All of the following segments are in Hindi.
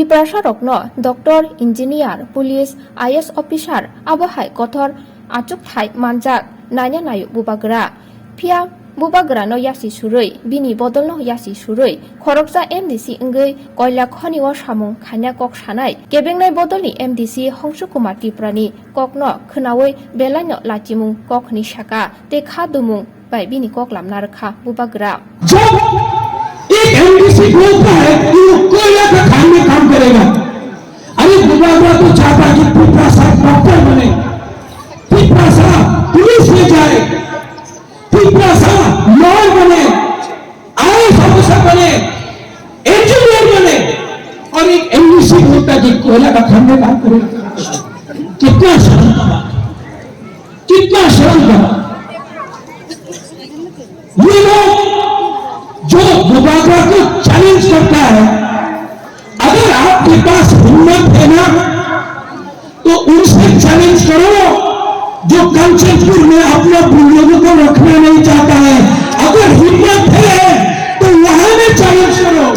Piprasa rokno doctor, engineer, police, IS officer abohai kotor achuk thai manjak nanya nayu bubagra. Pia bubagra no yasi surui bini bodol no yasi surui khoroksa MDC engei koila khoni o samung khanya kok sanai kebengnai bodolni MDC Hongshu Kumar Tiprani kokno khnawi belaino lachimung kokni saka te khadumung bai bini kok lamna rakha bubagra. एक एमडीसी बोलता है कि वो कोयला का खान में काम करेगा। अरे बुबागरा तो चाहता है कि पिपरासा डॉक्टर बने, पिपरासा पुलिस में जाए, पिपरासा लॉयर बने, आईएएस ऑफिसर बने, इंजीनियर बने, और एक एमडीसी बोलता है कि कोयला का खान में काम करेगा। कितना शर्म का बात, कितना शर्म का बात। ये लोग जो बुबागरा को चैलेंज करता है, अगर आपके पास हिम्मत है ना तो उनसे चैलेंज करो जो कंचनपुर में अपने बुजुर्गों को रखना नहीं चाहता है। अगर हिम्मत है तो वहां में चैलेंज करो।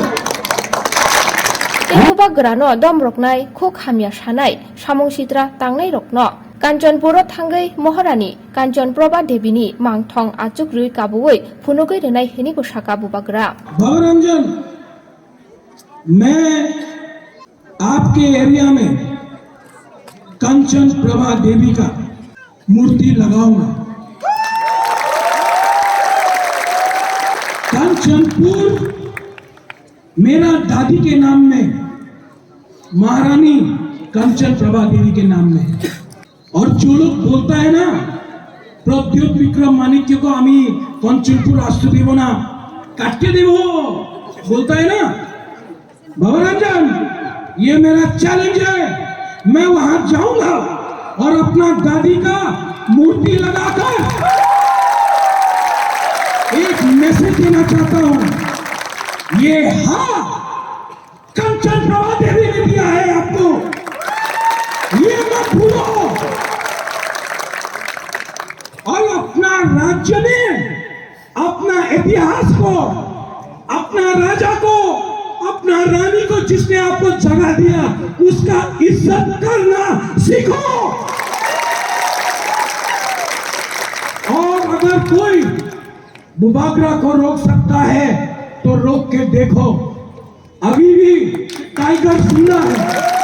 बुबागरा नो दम रखनाय खो खामिया सानाय सामुं सित्रा तांनाय रखनो कांचनपुर थांगै महारानी कांचन प्रभा देवीनी मांगथं आचुक रुई काबुयै फुनुगै रेनाय हेनिगो साका बुबागरा। भवरंजन, मैं आपके एरिया में कांचन प्रभा देवी का मूर्ति लगाऊंगा। कांचनपुर मेरा दादी के नाम में, महारानी कांचन प्रभा देवी के नाम में। और जो लोग बोलता है ना प्रद्योत विक्रम मानिक्य को आमी कांचनपुर राष्ट्र देव ना काटे देव बोलता है ना भवरंजन, ये मेरा चैलेंज है। मैं वहां जाऊंगा और अपना दादी का मूर्ति लगाकर एक मैसेज देना चाहता हूं। ये हाँ कांचन प्रभा देवी ने दिया है आपको, ये मत भूलो। और अपना राज्य में अपना इतिहास को, अपना राजा को, अपना रानी को जिसने आपको जगह दिया उसका इज्जत करना सीखो। और अगर कोई बुबागरा को रोक सकता है तो रोक के देखो, अभी भी टाइगर जिंदा है।